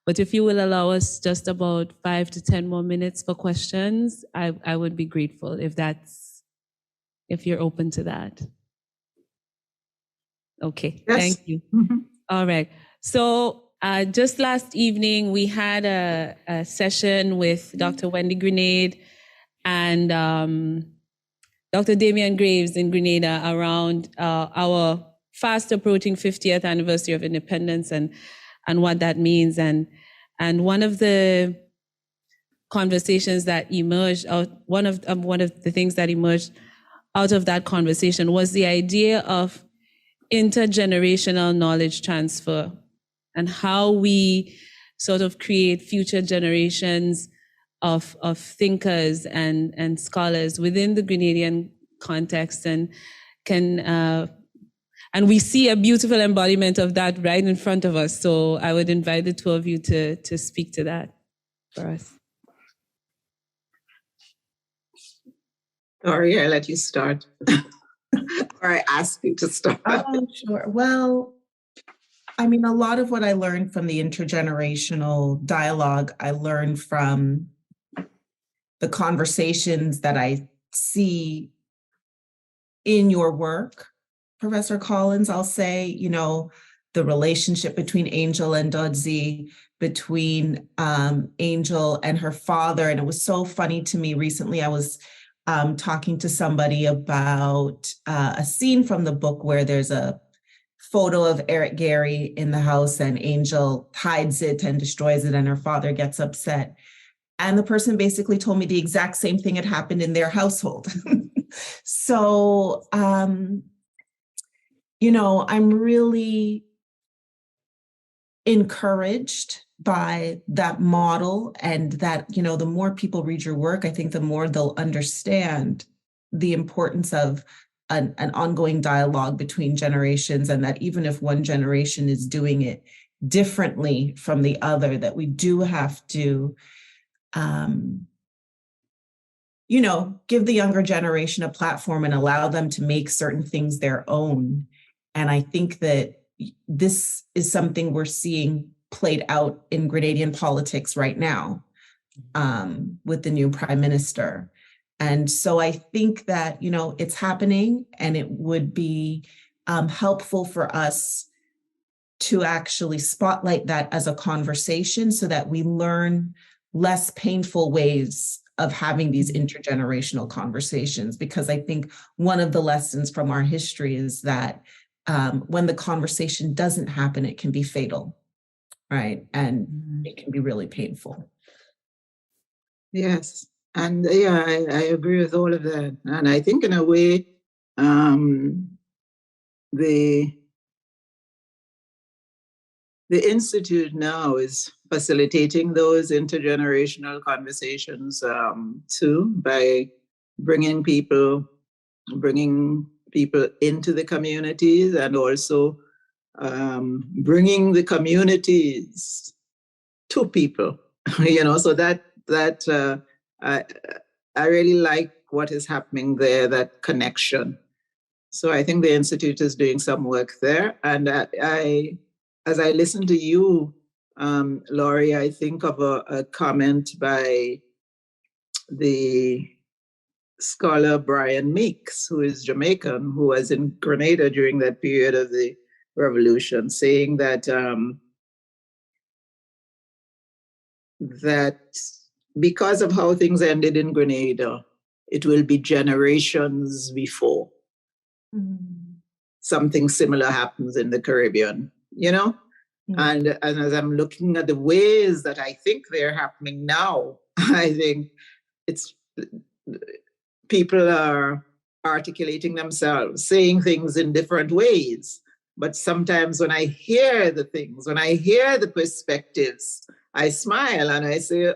But if you will allow us just about 5 to 10 more minutes for questions, I would be grateful if you're open to that. Okay, yes. Thank you. All right. So just last evening, we had a session with Dr. Wendy Grenade and Dr. Damian Graves in Grenada around our fast approaching 50th anniversary of independence and what that means. And one of the conversations that emerged out, one of the things that emerged out of that conversation was the idea of intergenerational knowledge transfer and how we sort of create future generations of thinkers and scholars within the Grenadian context, and we see a beautiful embodiment of that right in front of us. So I would invite the two of you to speak to that for us. Laurie, I let you start. Or I ask you to start. Oh, sure. Well, I mean, a lot of what I learned from the intergenerational dialogue, I learned from the conversations that I see in your work, Professor Collins. I'll say, you know, the relationship between Angel and Dodzi, between Angel and her father. And it was so funny to me recently. I was talking to somebody about a scene from the book where there's a photo of Eric Gary in the house and Angel hides it and destroys it and her father gets upset. And the person basically told me the exact same thing had happened in their household. So, you know, I'm really encouraged by that model, and that, you know, the more people read your work, I think the more they'll understand the importance of an ongoing dialogue between generations, and that even if one generation is doing it differently from the other, that we do have to, you know, give the younger generation a platform and allow them to make certain things their own. And I think that this is something we're seeing played out in Grenadian politics right now, with the new prime minister. And so I think that, you know, it's happening, and it would be helpful for us to actually spotlight that as a conversation so that we learn less painful ways of having these intergenerational conversations. Because I think one of the lessons from our history is that when the conversation doesn't happen, it can be fatal, right? And it can be really painful. Yes. And yeah, I agree with all of that. And I think in a way, the Institute now is facilitating those intergenerational conversations too, by bringing people into the communities, and also bringing the communities to people. You know, so that I really like what is happening there, that connection. So I think the Institute is doing some work there. And as I listen to you, Laurie, I think of a comment by the scholar Brian Meeks, who is Jamaican, who was in Grenada during that period of the revolution, saying that that because of how things ended in Grenada, it will be generations before something similar happens in the Caribbean, you know? And as I'm looking at the ways that I think they're happening now, I think it's people are articulating themselves, saying things in different ways. But sometimes when I hear the things, when I hear the perspectives, I smile and I say,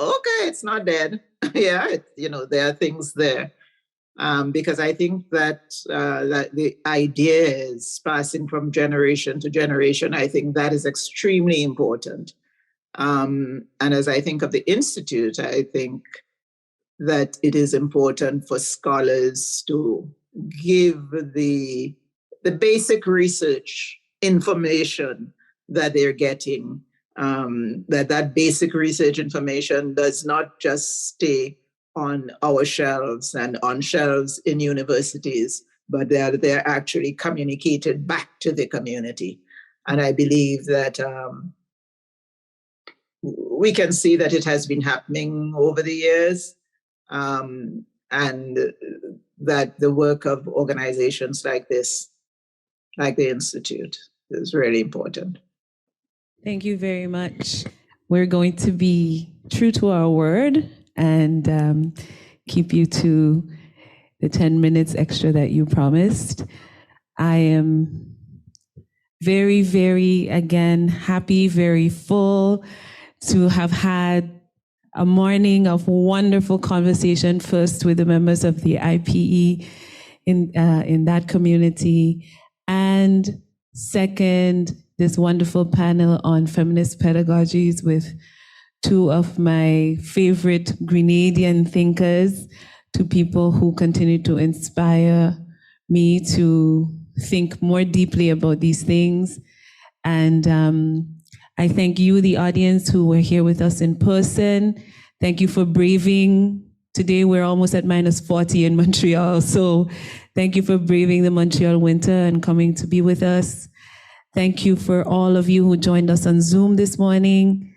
okay, it's not dead. Yeah, you know, there are things there. Because I think that the idea is passing from generation to generation. I think that is extremely important. And as I think of the Institute, I think that it is important for scholars to give the basic research information that they're getting, that basic research information does not just stay on our shelves and on shelves in universities, but they're actually communicated back to the community. And I believe that we can see that it has been happening over the years. And that the work of organizations like this, like the Institute, is really important. Thank you very much. We're going to be true to our word and keep you to the 10 minutes extra that you promised. I am very, very, again, happy, very full to have had a morning of wonderful conversation, first with the members of the IPE in that community, and second, this wonderful panel on feminist pedagogies with two of my favorite Grenadian thinkers, two people who continue to inspire me to think more deeply about these things. And I thank you, the audience who were here with us in person. Thank you for braving. Today we're almost at -40 in Montreal, so thank you for braving the Montreal winter and coming to be with us. Thank you for all of you who joined us on Zoom this morning.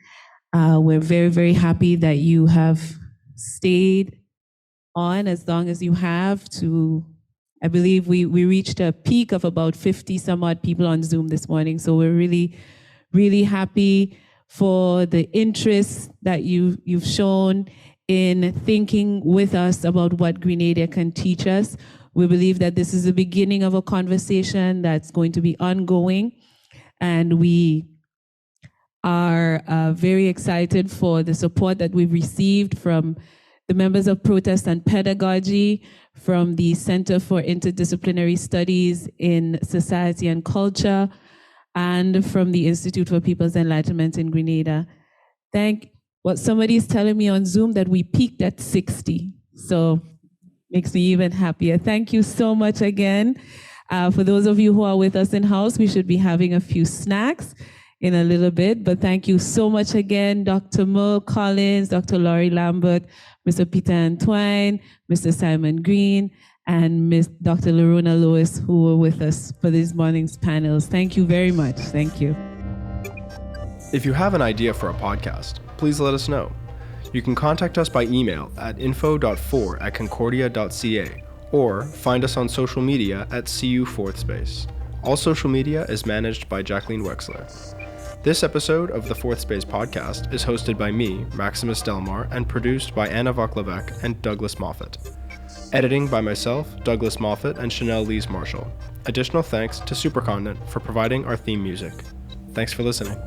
We're very, very happy that you have stayed on as long as you have to. I believe we reached a peak of about 50 some odd people on Zoom this morning. So we're really, really happy for the interest that you've shown in thinking with us about what Grenada can teach us. We believe that this is the beginning of a conversation that's going to be ongoing. And we are very excited for the support that we've received from the members of Protest and Pedagogy, from the Center for Interdisciplinary Studies in Society and Culture, and from the Institute for People's Enlightenment in Grenada. What somebody's telling me on Zoom that we peaked at 60. So makes me even happier. Thank you so much again. For those of you who are with us in-house, we should be having a few snacks in a little bit, but thank you so much again, Dr. Merle Collins, Dr. Laurie Lambert, Mr. Peter Antoine, Mr. Simon Green, and Ms. Dr. Loruna Lewis, who were with us for this morning's panels. Thank you very much. Thank you. If you have an idea for a podcast, please let us know. You can contact us by email at info.4@concordia.ca or find us on social media at CU Fourth Space. All social media is managed by Jacqueline Wexler. This episode of the Fourth Space podcast is hosted by me, Maximus Delmar, and produced by Anna Voklavek and Douglas Moffat. Editing by myself, Douglas Moffat, and Chanel Lees Marshall. Additional thanks to Supercontinent for providing our theme music. Thanks for listening.